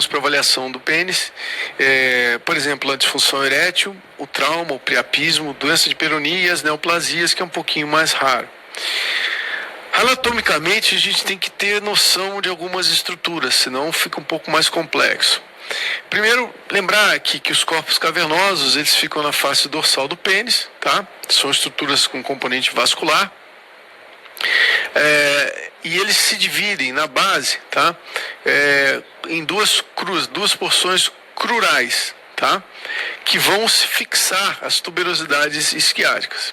para avaliação do pênis, por exemplo, a disfunção erétil, o trauma, o priapismo, doença de peronia e as neoplasias, que é um pouquinho mais raro. Anatomicamente, a gente tem que ter noção de algumas estruturas, senão fica um pouco mais complexo. Primeiro, lembrar aqui que os corpos cavernosos, eles ficam na face dorsal do pênis, tá? São estruturas com componente vascular. E eles se dividem na base, tá? Em duas porções crurais, tá? Que vão se fixar as tuberosidades isquiáticas.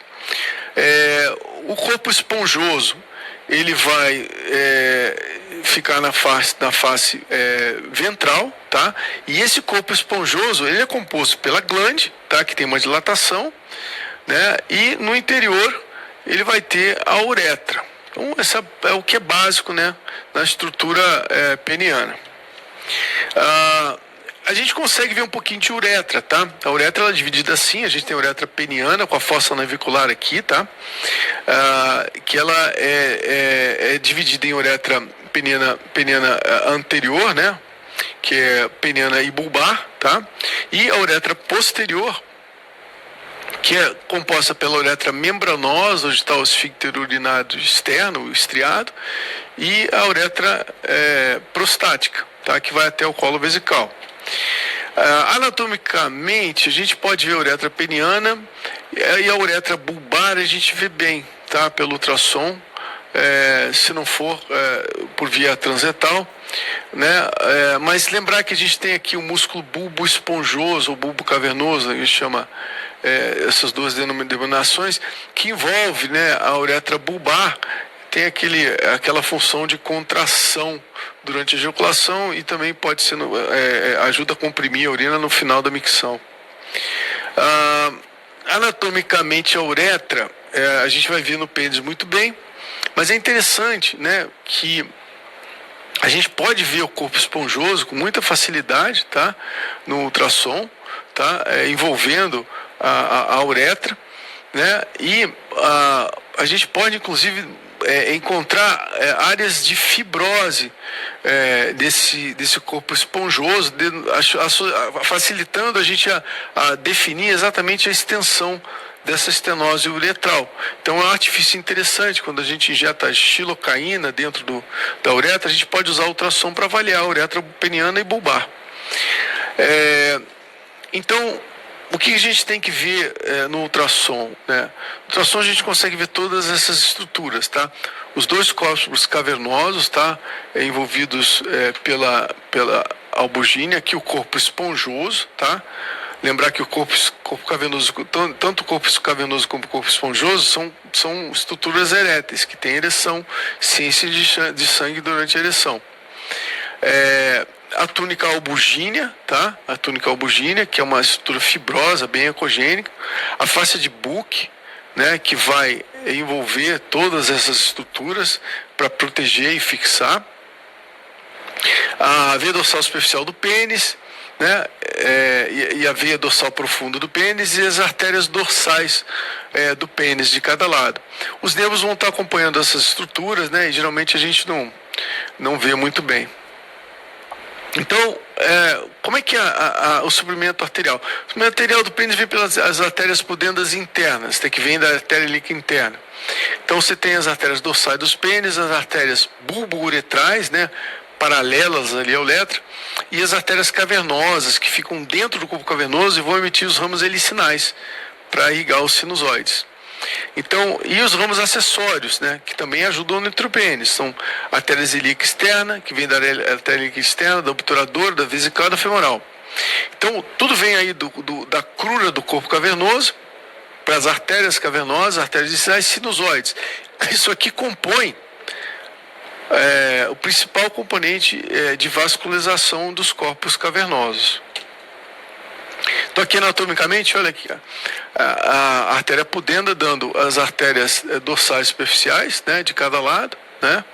O corpo esponjoso, ele vai ficar na face ventral, tá? E esse corpo esponjoso, ele é composto pela glande, tá? Que tem uma dilatação, né? E no interior ele vai ter a uretra. Então, essa é o que é básico, né, na estrutura peniana. A gente consegue ver um pouquinho de uretra, tá? A uretra ela é dividida assim, a gente tem a uretra peniana com a fossa navicular aqui, tá? Que ela é dividida em uretra peniana anterior, né? Que é peniana e bulbar, tá? E a uretra posterior, que é composta pela uretra membranosa, onde está o esfíncter urinário externo, o estriado, e a uretra prostática, tá? Que vai até o colo vesical. Anatomicamente, a gente pode ver a uretra peniana e a uretra bulbar a gente vê bem, tá? Pelo ultrassom, se não for por via transetal, né? Mas lembrar que a gente tem aqui o músculo bulbo esponjoso ou bulbo cavernoso, a gente chama essas duas denominações, que envolve, né, a uretra bulbar, tem aquela função de contração durante a ejaculação e também pode ser ajuda a comprimir a urina no final da micção. Anatomicamente a uretra a gente vai ver no pênis muito bem, mas é interessante, né, que a gente pode ver o corpo esponjoso com muita facilidade, tá, no ultrassom, tá, envolvendo a uretra, né, e a gente pode inclusive encontrar áreas de fibrose desse corpo esponjoso, facilitando a gente a definir exatamente a extensão dessa estenose uretral. Então é um artifício interessante, quando a gente injeta xilocaína dentro da uretra, a gente pode usar o ultrassom para avaliar a uretra peniana e bulbar. Então, o que a gente tem que ver no ultrassom, né? No ultrassom a gente consegue ver todas essas estruturas, tá? Os dois corpos cavernosos, tá? Envolvidos pela albugínia, aqui o corpo esponjoso, tá? Lembrar que o corpo cavernoso, tanto o corpo cavernoso como o corpo esponjoso são estruturas eréteis, que têm ereção, ciência de sangue durante a ereção. A túnica albugínea, tá? A túnica albugínea, que é uma estrutura fibrosa, bem ecogênica. A face de Buch, né, que vai envolver todas essas estruturas para proteger e fixar. A veia dorsal superficial do pênis, né, e a veia dorsal profunda do pênis e as artérias dorsais do pênis de cada lado. Os nervos vão estar acompanhando essas estruturas, né, e geralmente a gente não vê muito bem. Então, como é que é o suprimento arterial? O suprimento arterial do pênis vem pelas artérias pudendas internas, tem que vir da artéria ilíaca interna. Então, você tem as artérias dorsais dos pênis, as artérias bulbo-uretrais, né, paralelas ali à uretra, e as artérias cavernosas, que ficam dentro do corpo cavernoso e vão emitir os ramos helicinais para irrigar os sinusoides. Então, e os ramos acessórios, né, que também ajudam no intrapênis, são a artéria ilíaca externa, que vem da artéria ilíaca externa, da obturadora, da vesical e da femoral. Então, tudo vem aí da crura do corpo cavernoso para as artérias cavernosas, artérias helicinais e sinusoides. Isso aqui compõe o principal componente de vascularização dos corpos cavernosos. Então aqui anatomicamente, olha aqui, a artéria pudenda dando as artérias dorsais superficiais, né, de cada lado, né,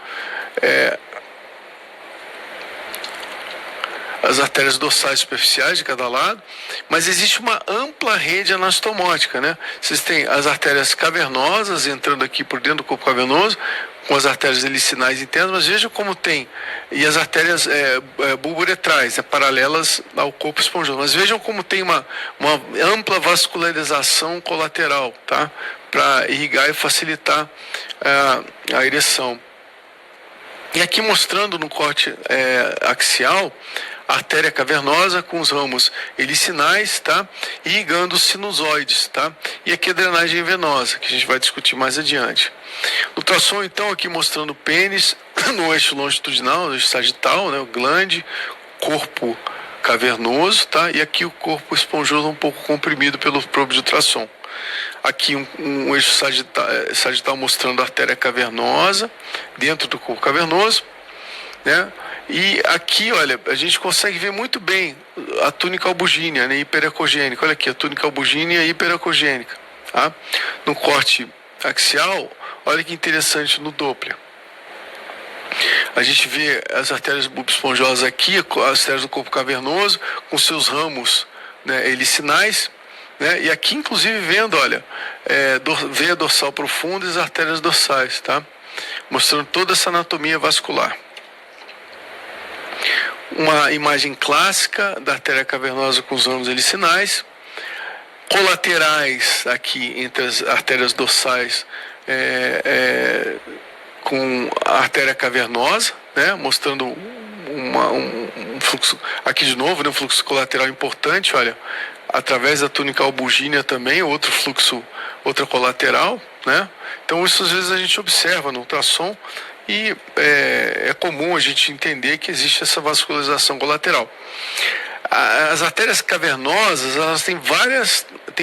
as artérias dorsais superficiais de cada lado, mas existe uma ampla rede anastomótica, né? Vocês têm as artérias cavernosas entrando aqui por dentro do corpo cavernoso, com as artérias helicinais internas, mas vejam como tem, e as artérias bulburetrais, paralelas ao corpo esponjoso, mas vejam como tem uma ampla vascularização colateral, tá? Para irrigar e facilitar a ereção. E aqui mostrando no corte axial, a artéria cavernosa com os ramos helicinais, tá? Irrigando os sinusoides, tá? E aqui a drenagem venosa, que a gente vai discutir mais adiante. No ultrassom, então, aqui mostrando o pênis no eixo longitudinal, no eixo sagital, né? O glande, corpo cavernoso, tá? E aqui o corpo esponjoso um pouco comprimido pelo probe de ultrassom. Aqui um eixo sagital mostrando a artéria cavernosa dentro do corpo cavernoso, né? E aqui, olha, a gente consegue ver muito bem a túnica albugínea, né, hiperecogênica. Olha aqui, a túnica albugínea hiperecogênica, tá? No corte axial, olha que interessante no Doppler. A gente vê as artérias bulboesponjosas aqui, as artérias do corpo cavernoso, com seus ramos, né, helicinais, né? E aqui, inclusive, vendo, olha, veia dorsal profunda e as artérias dorsais, tá? Mostrando toda essa anatomia vascular. Uma imagem clássica da artéria cavernosa com os ramos helicinais, colaterais aqui entre as artérias dorsais com a artéria cavernosa, né, mostrando um fluxo, aqui de novo, né, um fluxo colateral importante, olha, através da túnica albugínea também, outro fluxo, outra colateral, né? Então isso às vezes a gente observa no ultrassom, e é comum a gente entender que existe essa vascularização colateral. As artérias cavernosas, elas têm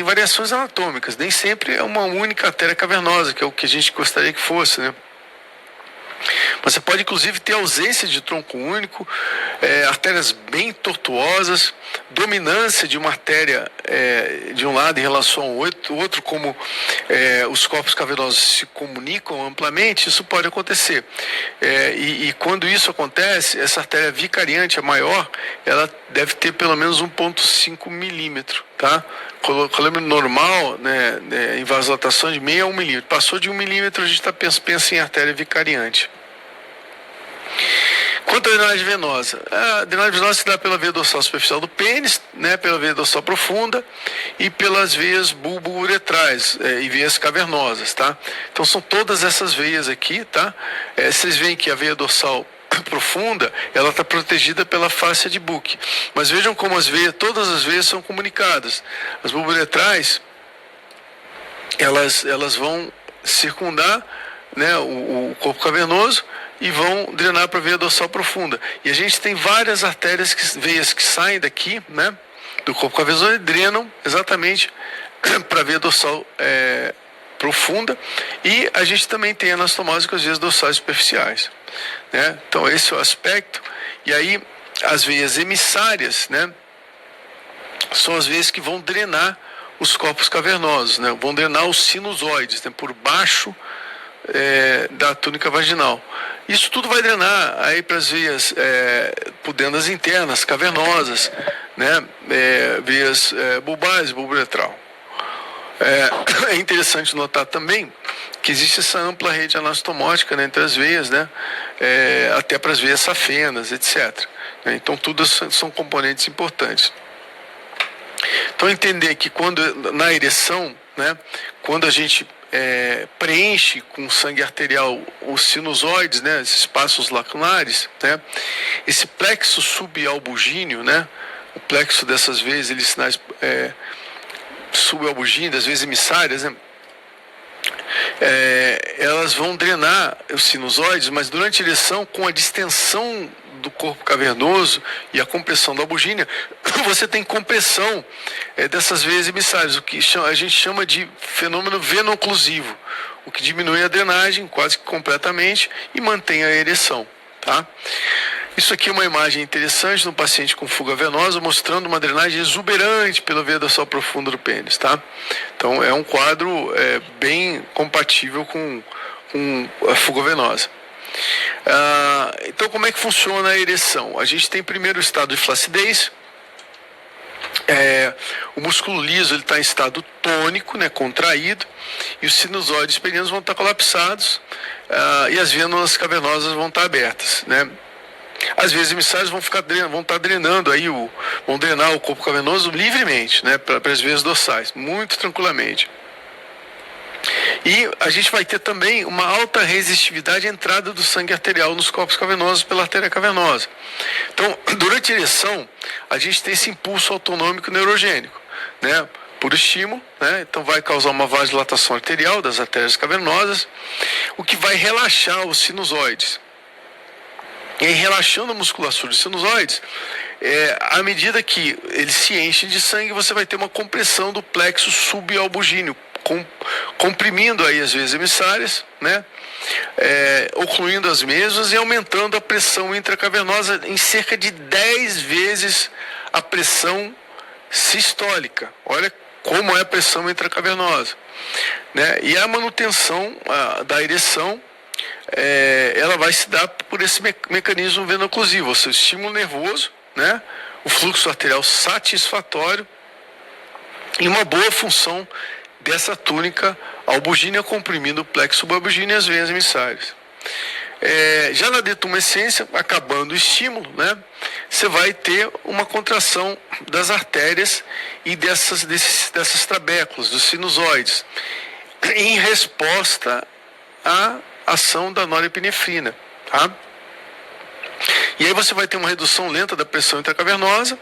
variações anatômicas, nem sempre é uma única artéria cavernosa, que é o que a gente gostaria que fosse, né? Mas você pode inclusive ter ausência de tronco único, artérias bem tortuosas, dominância de uma artéria de um lado em relação ao outro, como os corpos cavernosos se comunicam amplamente, isso pode acontecer. E quando isso acontece, essa artéria vicariante, a maior, ela deve ter pelo menos 1,5 milímetro, tá? Colômetro normal, né, em vasodilatação de meio a 1 milímetro. Passou de 1 milímetro, a gente pensa em artéria vicariante. Quanto à drenagem venosa, a drenagem venosa se dá pela veia dorsal superficial do pênis, né, pela veia dorsal profunda e pelas veias bulbo-uretrais e veias cavernosas, tá? Então são todas essas veias aqui, tá? Vocês veem que a veia dorsal profunda, ela está protegida pela fáscia de Buch. Mas vejam como todas as veias são comunicadas. As bulbo-uretrais, elas vão circundar, né, o corpo cavernoso e vão drenar para a veia dorsal profunda. E a gente tem várias artérias, veias que saem daqui, né, do corpo cavernoso e drenam exatamente para a veia dorsal profunda. E a gente também tem anastomose com as veias dorsais superficiais, né? Então esse é o aspecto. E aí as veias emissárias, né, são as veias que vão drenar os corpos cavernosos, né, vão drenar os sinusoides, né, por baixo da túnica vaginal. Isso tudo vai drenar aí para as veias pudendas internas, cavernosas, né, veias bulbares, bulbo-uretral. É interessante notar também que existe essa ampla rede anastomótica, né, entre as veias, né, até para as veias safenas, etc. Então, tudo são componentes importantes. Então, entender que na ereção, né, quando a gente preenche com sangue arterial os sinusoides, né, esses espaços lacunares, né, esse plexo subalbugíneo, né, o plexo dessas veias helicinais subalbugíneas, das veias emissárias, né, elas vão drenar os sinusoides, mas durante a ereção, com a distensão do corpo cavernoso e a compressão da albugínea, você tem compressão dessas veias emissárias, o que a gente chama de fenômeno veno-oclusivo, o que diminui a drenagem quase que completamente e mantém a ereção, tá? Isso aqui é uma imagem interessante de um paciente com fuga venosa, mostrando uma drenagem exuberante pela veia dorsal profunda do pênis, tá? Então é um quadro bem compatível com a fuga venosa. Então, como é que funciona a ereção? A gente tem primeiro o estado de flacidez. O músculo liso está em estado tônico, né, contraído, e os sinusóides penianos vão estar colapsados, e as vênulas cavernosas vão estar abertas, né? As veias emissárias vão estar drenando aí vão drenar o corpo cavernoso livremente, né, para as veias dorsais, muito tranquilamente. E a gente vai ter também uma alta resistividade à entrada do sangue arterial nos corpos cavernosos pela artéria cavernosa. Então, durante a ereção, a gente tem esse impulso autonômico neurogênico, né? Por estímulo, né? Então vai causar uma vasodilatação arterial das artérias cavernosas, o que vai relaxar os sinusoides. E aí, relaxando a musculatura dos sinusoides, à medida que eles se enchem de sangue, você vai ter uma compressão do plexo subalbugíneo, comprimindo aí as veias emissárias, né? Ocluindo as mesmas e aumentando a pressão intracavernosa em cerca de 10 vezes a pressão sistólica. Olha como é a pressão intracavernosa, né? E a manutenção da ereção, ela vai se dar por esse mecanismo veno-oclusivo, ou seja, estímulo nervoso, né? O fluxo arterial satisfatório e uma boa função dessa túnica albugínea comprimindo o plexo subalbugíneo e as veias emissárias. Já na detumescência, acabando o estímulo, né, você vai ter uma contração das artérias e dessas trabéculas, dos sinusoides, em resposta à ação da norepinefrina, tá? E aí você vai ter uma redução lenta da pressão intracavernosa,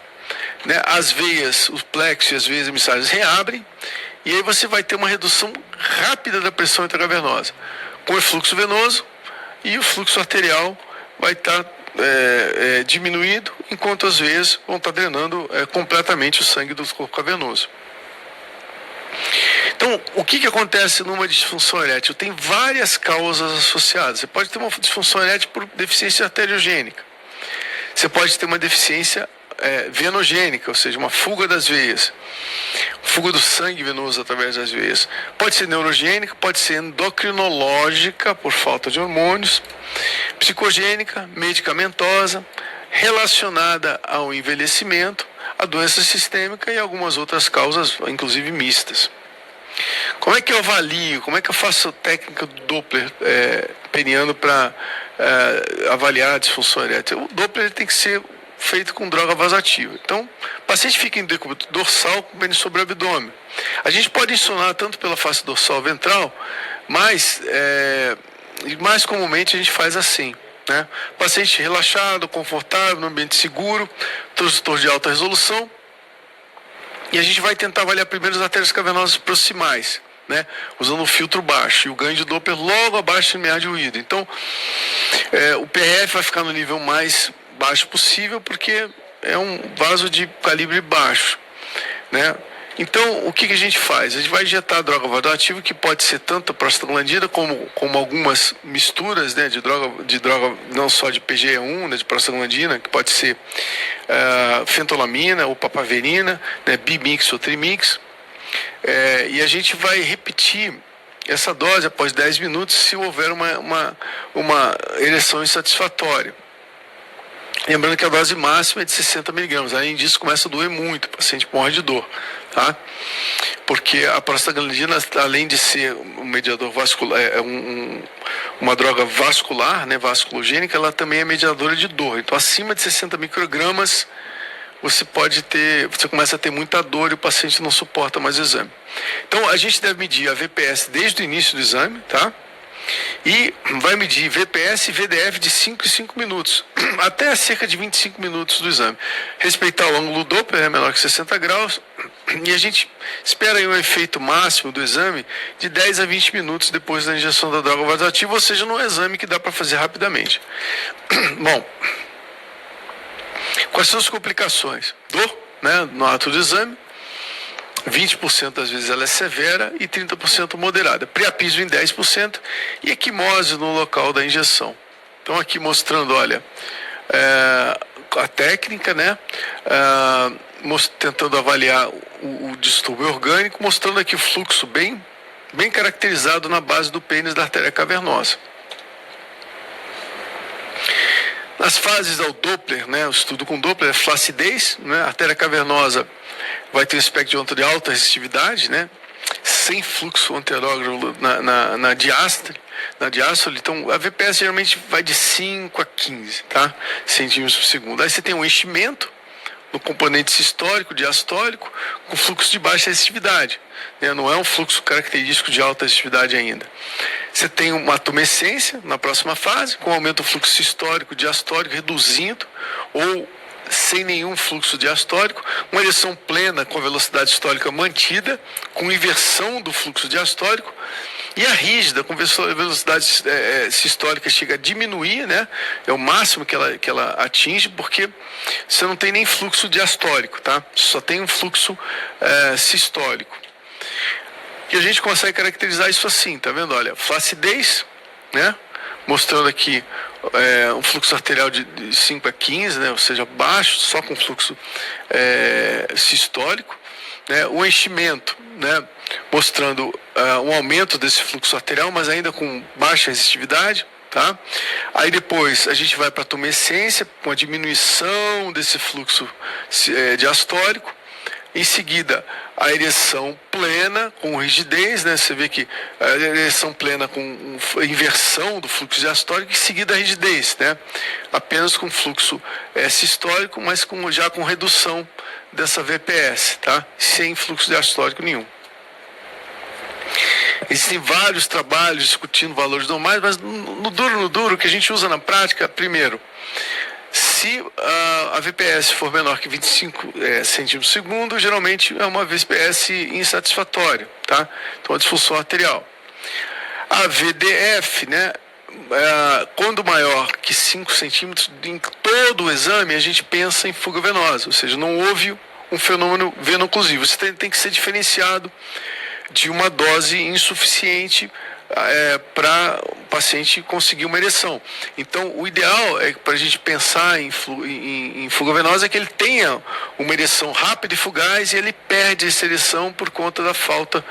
né, as veias, os plexos e as veias emissárias reabrem, e aí você vai ter uma redução rápida da pressão intracavernosa, com o fluxo venoso, e o fluxo arterial vai estar diminuído, enquanto as veias vão estar drenando completamente o sangue do corpo cavernoso. Então, o que acontece numa disfunção erétil? Tem várias causas associadas. Você pode ter uma disfunção erétil por deficiência arteriogênica. Você pode ter uma deficiência venogênica, ou seja, uma fuga das veias, fuga do sangue venoso através das veias. Pode ser neurogênica, pode ser endocrinológica, por falta de hormônios, psicogênica, medicamentosa, relacionada ao envelhecimento, a doença sistêmica e algumas outras causas, inclusive mistas. Como é que eu avalio, como é que eu faço a técnica do Doppler peniano para avaliar a disfunção erétil? O Doppler tem que ser feito com droga vasoativa. Então, o paciente fica em decúbito dorsal com pênis sobre o abdômen. A gente pode insonar tanto pela face dorsal ventral, mas mais comumente a gente faz assim, né? Paciente relaxado, confortável, no ambiente seguro, transdutor de alta resolução. E a gente vai tentar avaliar primeiro as artérias cavernosas proximais, né, usando um filtro baixo, e o ganho de Doppler logo abaixo do limiar de ruído. Então, o PRF vai ficar no nível mais baixo possível, porque é um vaso de calibre baixo, né? Então, o que a gente faz? A gente vai injetar a droga vasoativa, que pode ser tanto a prostaglandina como algumas misturas, né, de droga não só de PGE1, né, de prostaglandina, que pode ser fentolamina ou papaverina, né, bimix ou trimix. E a gente vai repetir essa dose após 10 minutos se houver uma ereção insatisfatória. Lembrando que a dose máxima é de 60 miligramas. Além disso, começa a doer muito, o paciente morre de dor, tá? Porque a prostaglandina, além de ser um mediador vascular, uma droga vascular, né, vasculogênica, ela também é mediadora de dor. Então, acima de 60 microgramas, você começa a ter muita dor e o paciente não suporta mais o exame. Então, a gente deve medir a VPS desde o início do exame, tá? E vai medir VPS e VDF de 5 em 5 minutos, até cerca de 25 minutos do exame. Respeitar o ângulo Doppler, menor que 60 graus, e a gente espera aí um efeito máximo do exame de 10 a 20 minutos depois da injeção da droga vasoativa, ou seja, num exame que dá para fazer rapidamente. Bom, quais são as complicações? Dor, né, no ato do exame. 20% das vezes ela é severa e 30% moderada. Priapismo em 10% e equimose no local da injeção. Então aqui mostrando, olha, a técnica, né? Tentando avaliar o distúrbio orgânico, mostrando aqui o fluxo bem caracterizado na base do pênis da artéria cavernosa. Nas fases ao Doppler, né, o estudo com Doppler é flacidez, né, a artéria cavernosa vai ter um espectro de onda de alta resistividade, né, sem fluxo anterógrafo na diástole. Então, a VPS geralmente vai de 5 a 15, tá, centímetros por segundo. Aí você tem um enchimento no componente sistólico, diastólico, com fluxo de baixa resistividade, né? Não é um fluxo característico de alta resistividade ainda. Você tem uma tumescência na próxima fase, com aumento do fluxo sistólico, diastólico, reduzindo, ou sem nenhum fluxo diastólico, uma ereção plena com velocidade sistólica mantida, com inversão do fluxo diastólico, e a rígida, com velocidade sistólica, chega a diminuir, né? É o máximo que ela atinge, porque você não tem nem fluxo diastólico, tá? Só tem um fluxo sistólico. E a gente consegue caracterizar isso assim, tá vendo? Olha, flacidez, né? Mostrando aqui um fluxo arterial de 5 a 15, né? Ou seja, baixo, só com fluxo sistólico. Né? O enchimento, né? Mostrando um aumento desse fluxo arterial, mas ainda com baixa resistividade. Tá? Aí depois a gente vai para a tumescência, com a diminuição desse fluxo diastólico. Em seguida, a ereção plena com rigidez, né? Você vê que a ereção plena com inversão do fluxo diastólico, em seguida a rigidez, né? Apenas com fluxo sistólico, mas já com redução dessa VPS, tá? Sem fluxo diastólico nenhum. Existem vários trabalhos discutindo valores normais, mas no duro, o que a gente usa na prática, primeiro, se a VPS for menor que 25 centímetros por segundo, geralmente é uma VPS insatisfatória, tá? Então, a disfunção arterial. A VDF, né? Quando maior que 5 centímetros, em todo o exame, a gente pensa em fuga venosa, ou seja, não houve um fenômeno veno-oclusivo. Isso tem que ser diferenciado de uma dose insuficiente para o paciente conseguir uma ereção. Então, o ideal é para a gente pensar em fuga venosa é que ele tenha uma ereção rápida e fugaz e ele perde essa ereção por conta da falta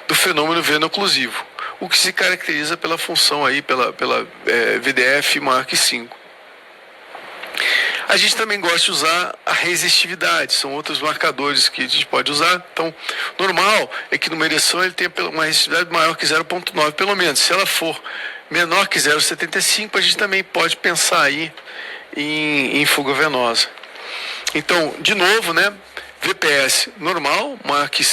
do fenômeno veno-oclusivo, o que se caracteriza pela função aí, pela VDF maior que 5. A gente também gosta de usar a resistividade, são outros marcadores que a gente pode usar. Então, normal é que numa ereção ele tenha uma resistividade maior que 0,9, pelo menos. Se ela for menor que 0,75, a gente também pode pensar aí em fuga venosa. Então, de novo, né? VPS normal, maior que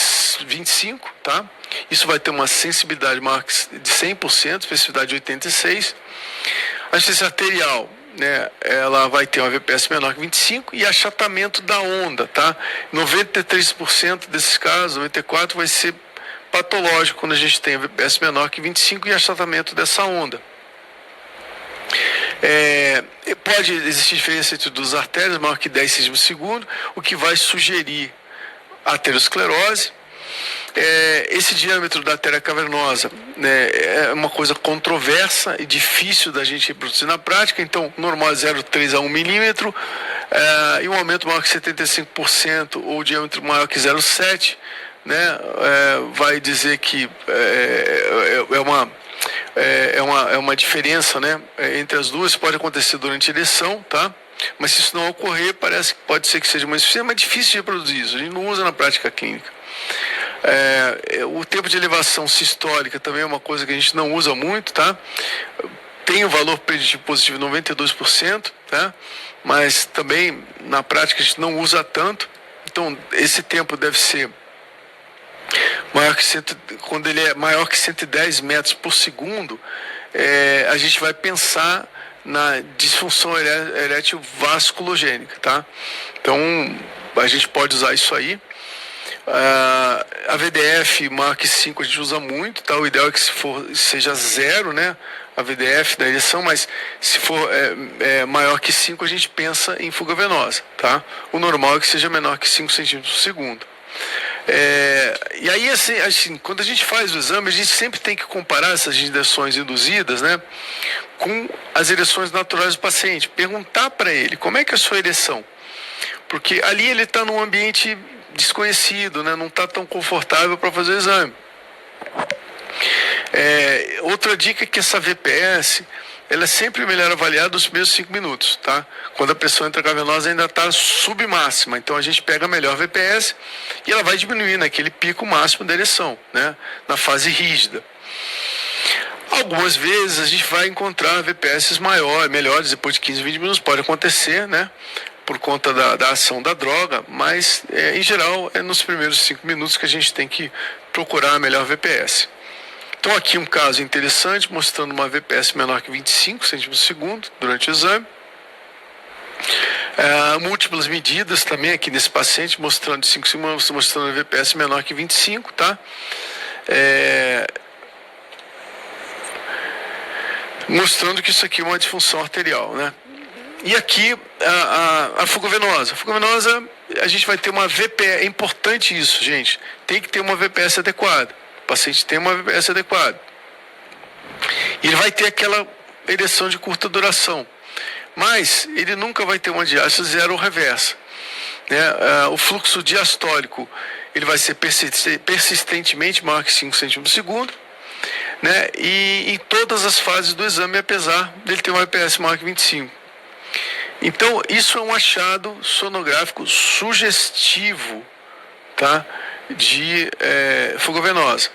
25, tá? Isso vai ter uma sensibilidade maior de 100%, especificidade de 86%. A assistência arterial, né, ela vai ter uma VPS menor que 25 e achatamento da onda, tá? 93% desses casos, 94% vai ser patológico quando a gente tem a VPS menor que 25 e achatamento dessa onda. Pode existir diferença entre duas artérias maior que 10 centímetros por segundo, o que vai sugerir aterosclerose. Esse diâmetro da artéria cavernosa, né, é uma coisa controversa e difícil da gente reproduzir na prática. Então, normal é 0,3 a 1 milímetro, e um aumento maior que 75% ou diâmetro maior que 0,7, né, vai dizer que é uma diferença, né, entre as duas. Pode acontecer durante a ereção, tá? Mas se isso não ocorrer, pode ser que seja uma insuficiência, mas é difícil de reproduzir isso. A gente não usa na prática clínica. O tempo de elevação sistólica também é uma coisa que a gente não usa muito, tá? Tem o valor preditivo positivo 92%, tá? Mas também na prática a gente não usa tanto. Então esse tempo deve ser maior que quando ele é maior que 110 metros por segundo, a gente vai pensar na disfunção erétil vasculogênica, tá? Então a gente pode usar isso aí. A VDF maior que 5 a gente usa muito, tá? O ideal é que seja 0, né? A VDF da ereção, mas se for maior que 5 a gente pensa em fuga venosa, tá? O normal é que seja menor que 5 centímetros por segundo. E aí, assim, quando a gente faz o exame, a gente sempre tem que comparar essas ereções induzidas, né, com as ereções naturais do paciente. Perguntar para ele como é que é a sua ereção. Porque ali ele está num ambiente desconhecido, né, não está tão confortável para fazer o exame. Outra dica é que essa VPS ela é sempre melhor avaliada nos primeiros 5 minutos, tá? Quando a pressão intracavernosa ainda está submáxima. Então a gente pega a melhor VPS e ela vai diminuir naquele pico máximo da ereção, né? Na fase rígida. Algumas vezes a gente vai encontrar VPS melhores depois de 15, 20 minutos, pode acontecer, né? Por conta da ação da droga, mas em geral é nos primeiros 5 minutos que a gente tem que procurar a melhor VPS. Então aqui um caso interessante, mostrando uma VPS menor que 25 centímetros por segundo durante o exame. Múltiplas medidas também aqui nesse paciente, mostrando 5 segundos, mostrando a VPS menor que 25, tá? Mostrando que isso aqui é uma disfunção arterial, né? E aqui a fuga venosa. A fuga venosa, a gente vai ter uma VPS, é importante isso, gente. Tem que ter uma VPS adequada. O paciente tem uma VPS adequada. E ele vai ter aquela ereção de curta duração. Mas ele nunca vai ter uma diástase zero ou reversa, né? O fluxo diastólico, ele vai ser persistentemente maior que 5 centímetros por segundo, né? E em todas as fases do exame, apesar dele ter uma VPS maior que 25. Então, isso é um achado sonográfico sugestivo, tá? De fuga venosa.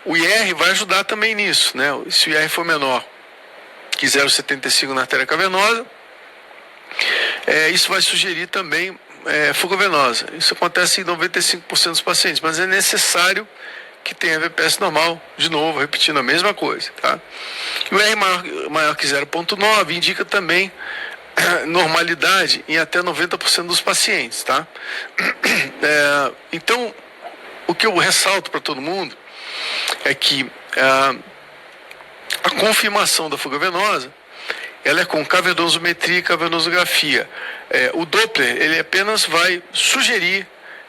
O IR vai ajudar também nisso, né? Se o IR for menor que 0,75 na artéria cavernosa, isso vai sugerir também fuga venosa. Isso acontece em 95% dos pacientes, mas é necessário que tenha VPS normal, de novo, repetindo a mesma coisa, tá? E o R maior que 0,9 indica também normalidade em até 90% dos pacientes, tá? Então, o que eu ressalto para todo mundo é que a confirmação da fuga venosa, ela é com cavernosometria e cavernosografia. O Doppler, ele apenas vai sugerir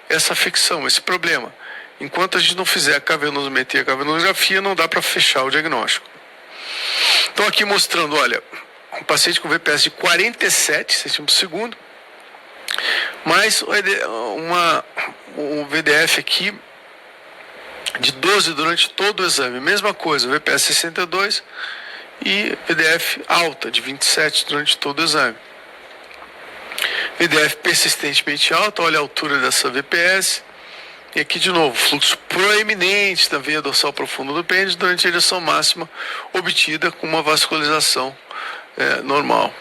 essa afecção, esse problema. Enquanto a gente não fizer a cavernosometria e a cavernosografia, não dá para fechar o diagnóstico. Então aqui mostrando, olha, um paciente com VPS de 47 centímetros por segundo, mais um VDF aqui de 12 durante todo o exame. Mesma coisa, VPS 62 e VDF alta de 27 durante todo o exame. VDF persistentemente alta, olha a altura dessa VPS. E aqui de novo, fluxo proeminente da veia dorsal profunda do pênis durante a ereção máxima obtida com uma vascularização normal.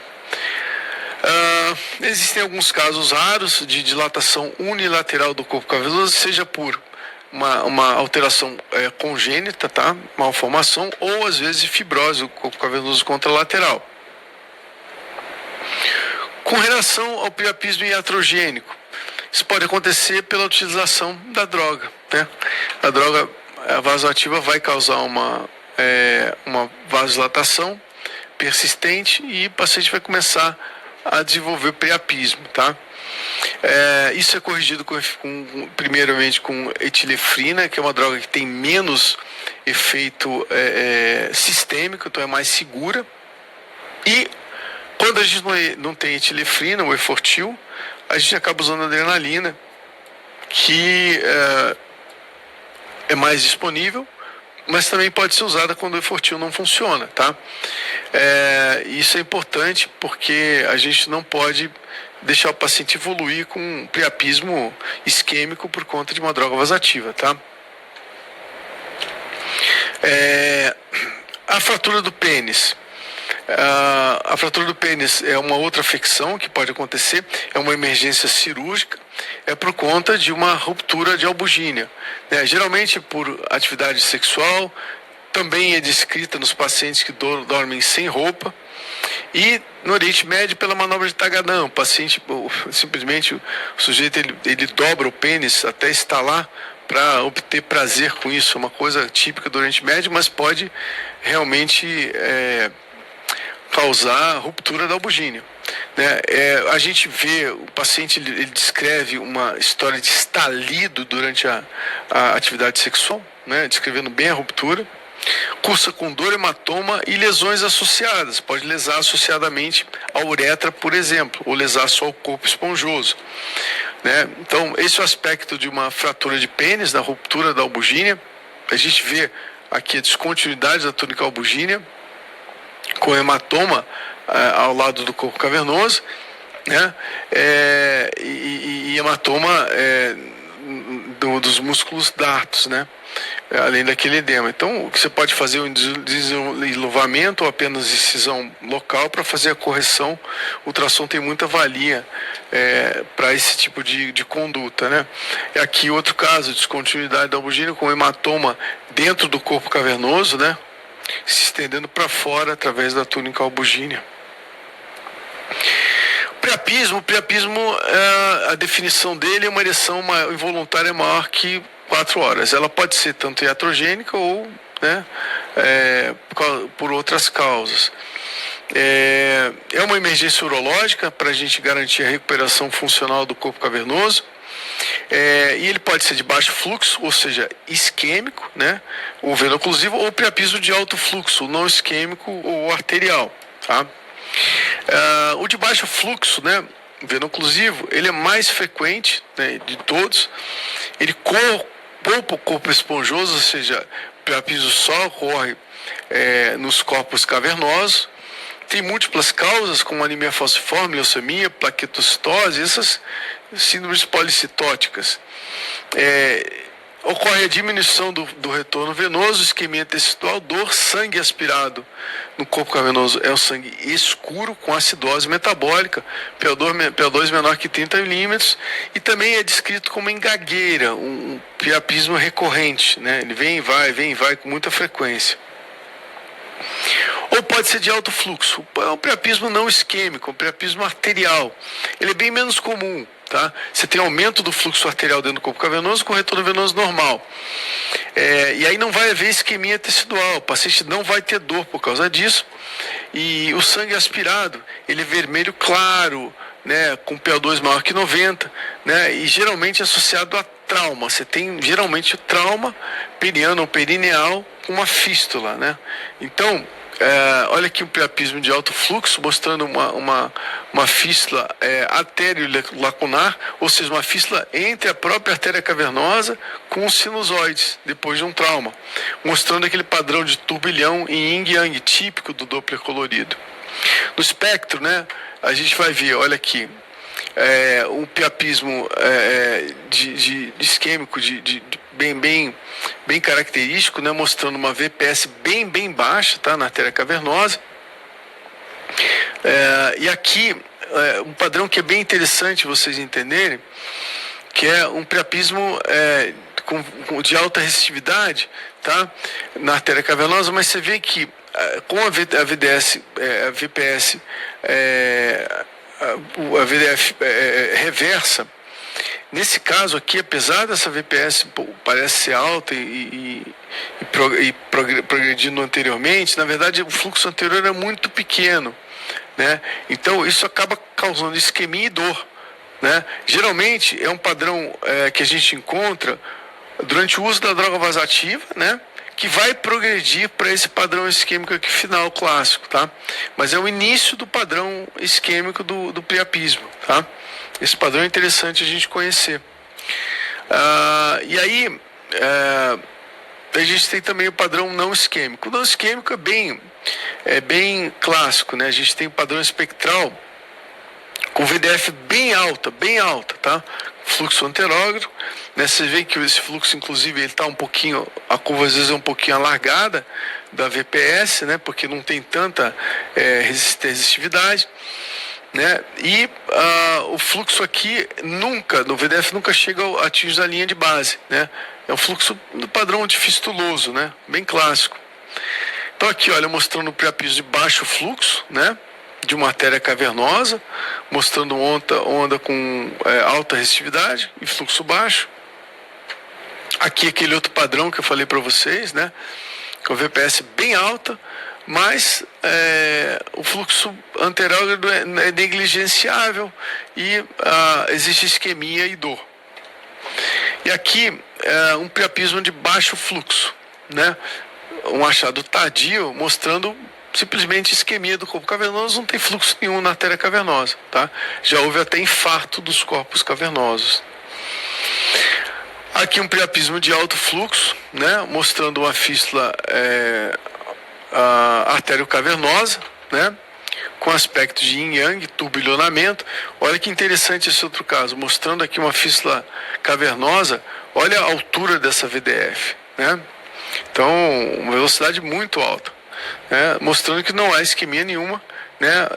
Existem alguns casos raros de dilatação unilateral do corpo cavernoso, seja por uma alteração congênita, tá? Malformação, ou às vezes fibrose do corpo cavernoso contralateral. Com relação ao priapismo iatrogênico, isso pode acontecer pela utilização da droga, né? A droga vasoativa vai causar uma vasodilatação persistente e o paciente vai começar a desenvolver priapismo, tá? Isso é corrigido primeiramente com etilefrina, que é uma droga que tem menos efeito sistêmico, então é mais segura. E quando a gente não tem etilefrina, o efortil, a gente acaba usando adrenalina, que é mais disponível, mas também pode ser usada quando o efortil não funciona, tá? Isso é importante porque a gente não pode deixar o paciente evoluir com um priapismo isquêmico por conta de uma droga vasoativa, tá? A fratura do pênis. A fratura do pênis é uma outra afecção que pode acontecer, é uma emergência cirúrgica, é por conta de uma ruptura de albugínea, né? Geralmente por atividade sexual, também é descrita nos pacientes que dormem sem roupa, e no Oriente Médio pela manobra de Taganã. O paciente, simplesmente, o sujeito ele dobra o pênis até estalar para obter prazer com isso, é uma coisa típica do Oriente Médio, mas pode realmente causar ruptura da albugínea, né? A gente vê, o paciente ele descreve uma história de estalido durante a atividade sexual, né? Descrevendo bem a ruptura. Cursa com dor, hematoma e lesões associadas. Pode lesar associadamente a uretra, por exemplo, ou lesar só o corpo esponjoso, né? Então, esse é o aspecto de uma fratura de pênis, da ruptura da albugínea. A gente vê aqui a descontinuidade da túnica albugínea, com hematoma ao lado do corpo cavernoso, né? E hematoma dos músculos dartos, né? Além daquele edema. Então, o que você pode fazer é um desenluvamento ou apenas incisão local para fazer a correção. O ultrassom tem muita valia para esse tipo de conduta, né? Aqui outro caso, descontinuidade da albugina com hematoma dentro do corpo cavernoso, né? Se estendendo para fora através da túnica albugínea. O priapismo, a definição dele é uma ereção involuntária maior que 4 horas. Ela pode ser tanto iatrogênica ou, né, por outras causas. É uma emergência urológica para a gente garantir a recuperação funcional do corpo cavernoso. E ele pode ser de baixo fluxo, ou seja, isquêmico, né, ou veno-oclusivo, ou priapismo de alto fluxo, não isquêmico ou arterial, tá? O de baixo fluxo, né, veno-oclusivo, ele é mais frequente, né, de todos. Ele poupa o corpo esponjoso, ou seja, o priapismo só ocorre nos corpos cavernosos. Tem múltiplas causas, como anemia falciforme, leucemia, plaquetocitose, essas síndromes policitóticas. Ocorre a diminuição do retorno venoso, isquemia tecidual, dor, sangue aspirado no corpo cavernoso é o sangue escuro com acidose metabólica, PO2 menor que 30 milímetros, e também é descrito como engagueira, um priapismo recorrente, né? Ele vem e vai com muita frequência. Ou pode ser de alto fluxo, é um priapismo não isquêmico, um priapismo arterial. Ele é bem menos comum, tá? Você tem aumento do fluxo arterial dentro do corpo cavernoso com retorno venoso normal. E aí não vai haver isquemia tecidual, o paciente não vai ter dor por causa disso. E o sangue aspirado, ele é vermelho claro, né, com PO2 maior que 90, né, e geralmente associado a trauma. Você tem geralmente o trauma periano ou perineal com uma fístula, né? Então, olha aqui um priapismo de alto fluxo, mostrando uma fístula arteriolacunar, ou seja, uma fístula entre a própria artéria cavernosa com os sinusoides, depois de um trauma, mostrando aquele padrão de turbilhão em yin yang, típico do Doppler colorido. No espectro, né, a gente vai ver, olha aqui, um priapismo de isquêmico, bem característico, né, mostrando uma VPS bem baixa, tá, na artéria cavernosa. E aqui, um padrão que é bem interessante vocês entenderem, que é um priapismo de alta resistividade, tá, na artéria cavernosa, mas você vê que com a VPS reversa. Nesse caso aqui, apesar dessa VPS parece ser alta e progredindo anteriormente, na verdade o fluxo anterior é muito pequeno, né? Então isso acaba causando isquemia e dor, né? Geralmente é um padrão que a gente encontra durante o uso da droga vasativa, né, que vai progredir para esse padrão isquêmico aqui final clássico, tá? Mas é o início do padrão isquêmico do priapismo, tá? Esse padrão é interessante a gente conhecer. E aí, a gente tem também o padrão não isquêmico. O não isquêmico é bem clássico, né? A gente tem o padrão espectral com VDF bem alta, tá? Fluxo anterógrado, né? Você vê que esse fluxo, inclusive, ele está um pouquinho, a curva às vezes é um pouquinho alargada da VPS, né? Porque não tem tanta resistividade, né? E o fluxo aqui no VDF nunca chega a atingir a linha de base, né? É um fluxo do padrão de fistuloso, né? Bem clássico. Então aqui, olha, mostrando o priapismo de baixo fluxo, né, de uma artéria cavernosa, mostrando onda com alta resistividade e fluxo baixo. Aqui aquele outro padrão que eu falei para vocês, né, com a VPS bem alta, mas o fluxo anterógrado é negligenciável e existe isquemia e dor. E aqui um priapismo de baixo fluxo, né, um achado tardio mostrando simplesmente isquemia do corpo cavernoso, não tem fluxo nenhum na artéria cavernosa, tá? Já houve até infarto dos corpos cavernosos. Aqui um priapismo de alto fluxo, né, mostrando uma fístula artériocavernosa, né? Com aspecto de yin yang, turbilhonamento. Olha que interessante esse outro caso, mostrando aqui uma fístula cavernosa. Olha a altura dessa VDF, né? Então, uma velocidade muito alta, né? Mostrando que não há isquemia nenhuma, né?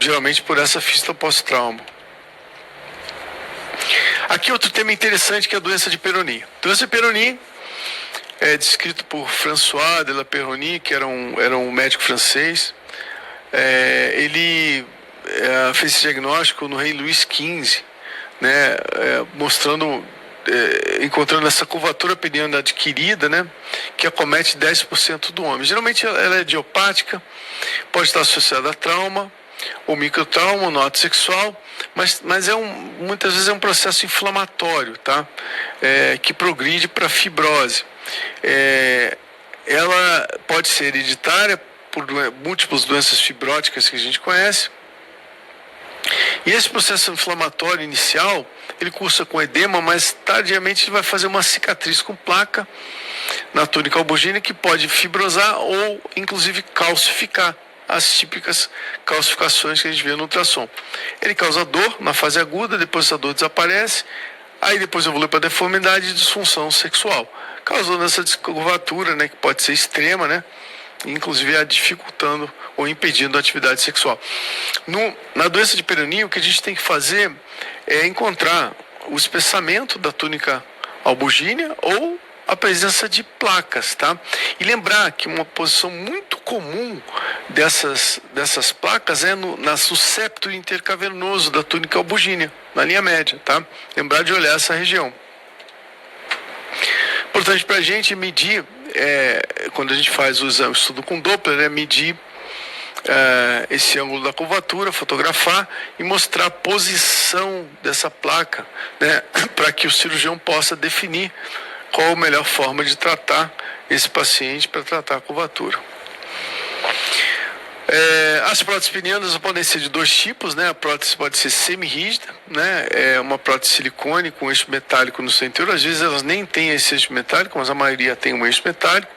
Geralmente por essa fístula pós-trauma. Aqui outro tema interessante que é a doença de Peyronie. Doença de Peyronie é descrito por François de la Peyronie, que era um médico francês. Ele fez esse diagnóstico no rei Luís XV, né, encontrando essa curvatura peniana adquirida, né, que acomete 10% do homem. Geralmente ela é idiopática, pode estar associada a trauma, ou microtrauma, ou no ato sexual, mas muitas vezes é um processo inflamatório, tá? Que progride para fibrose. Ela pode ser hereditária por múltiplas doenças fibróticas que a gente conhece. E esse processo inflamatório inicial, ele cursa com edema, mas tardiamente ele vai fazer uma cicatriz com placa na túnica albuginea que pode fibrosar ou, inclusive, calcificar. As típicas calcificações que a gente vê no ultrassom. Ele causa dor na fase aguda, depois essa dor desaparece, aí depois evolui para deformidade e disfunção sexual, causando essa descurvatura, né, que pode ser extrema, né, inclusive dificultando ou impedindo a atividade sexual. Na doença de Peyronie, o que a gente tem que fazer é encontrar o espessamento da túnica albuginea ou a presença de placas, tá? E lembrar que uma posição muito comum dessas placas é no septo intercavernoso da túnica albuginea, na linha média, tá? Lembrar de olhar essa região. Importante para a gente medir, quando a gente faz o estudo com Doppler, é medir esse ângulo da curvatura, fotografar e mostrar a posição dessa placa, né? Para que o cirurgião possa definir qual a melhor forma de tratar esse paciente para tratar a curvatura. As próteses penianas podem ser de dois tipos, né? A prótese pode ser semi-rígida, né? É uma prótese de silicone com eixo metálico no seu interior. Às vezes elas nem têm esse eixo metálico, mas a maioria tem um eixo metálico.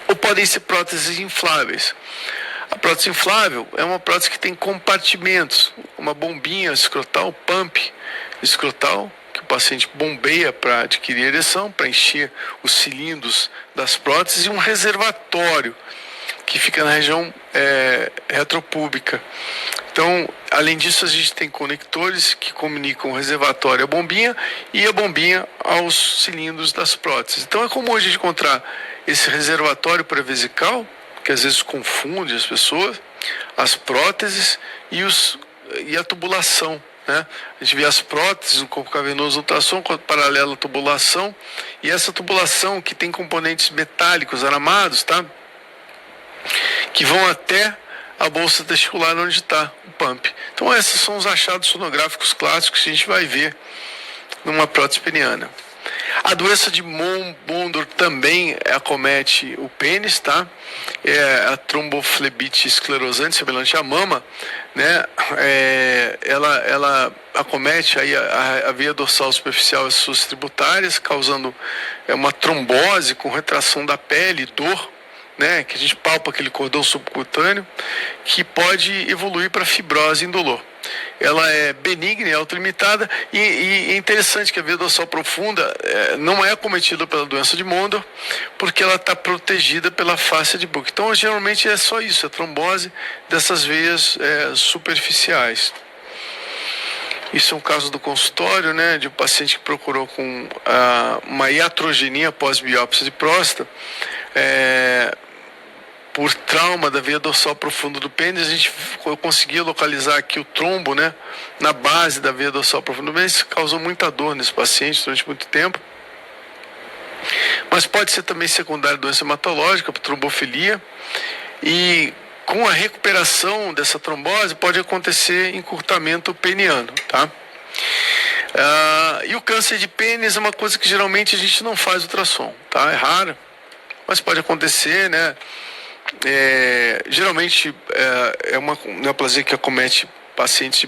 Ou podem ser próteses infláveis. A prótese inflável é uma prótese que tem compartimentos, uma bombinha escrotal, pump escrotal, que o paciente bombeia para adquirir ereção, para encher os cilindros das próteses, e um reservatório que fica na região retropúbica. Então, além disso, a gente tem conectores que comunicam o reservatório à bombinha e a bombinha aos cilindros das próteses. Então, é comum a gente encontrar esse reservatório pré-vesical, que às vezes confunde as pessoas, as próteses e a tubulação, né? A gente vê as próteses no corpo cavernoso ultrassom paralela à tubulação, e essa tubulação que tem componentes metálicos aramados, tá? Que vão até a bolsa testicular onde está o pump. Então esses são os achados sonográficos clássicos que a gente vai ver numa prótese peniana. A doença de Mondor também acomete o pênis, tá? É a tromboflebite esclerosante semelhante à mama, né? Ela acomete aí a veia dorsal superficial e as suas tributárias, causando uma trombose com retração da pele, dor, né? Que a gente palpa aquele cordão subcutâneo, que pode evoluir para fibrose indolor. Ela é benigna e autolimitada, e é interessante que a veia dorsal profunda não é acometida pela doença de Mondor, porque ela está protegida pela fáscia de Bruch. Então, geralmente é só isso, a trombose dessas veias superficiais. Isso é um caso do consultório, né, de um paciente que procurou com uma iatrogenia pós-biópsia de próstata, por trauma da veia dorsal profunda do pênis. A gente conseguia localizar aqui o trombo, né, na base da veia dorsal profunda do pênis. Isso causou muita dor nesse paciente durante muito tempo. Mas pode ser também secundária doença hematológica, por trombofilia. E com a recuperação dessa trombose pode acontecer encurtamento peniano, tá? E o câncer de pênis é uma coisa que geralmente a gente não faz ultrassom, tá? É raro, mas pode acontecer, né? Geralmente é uma neoplasia que acomete pacientes de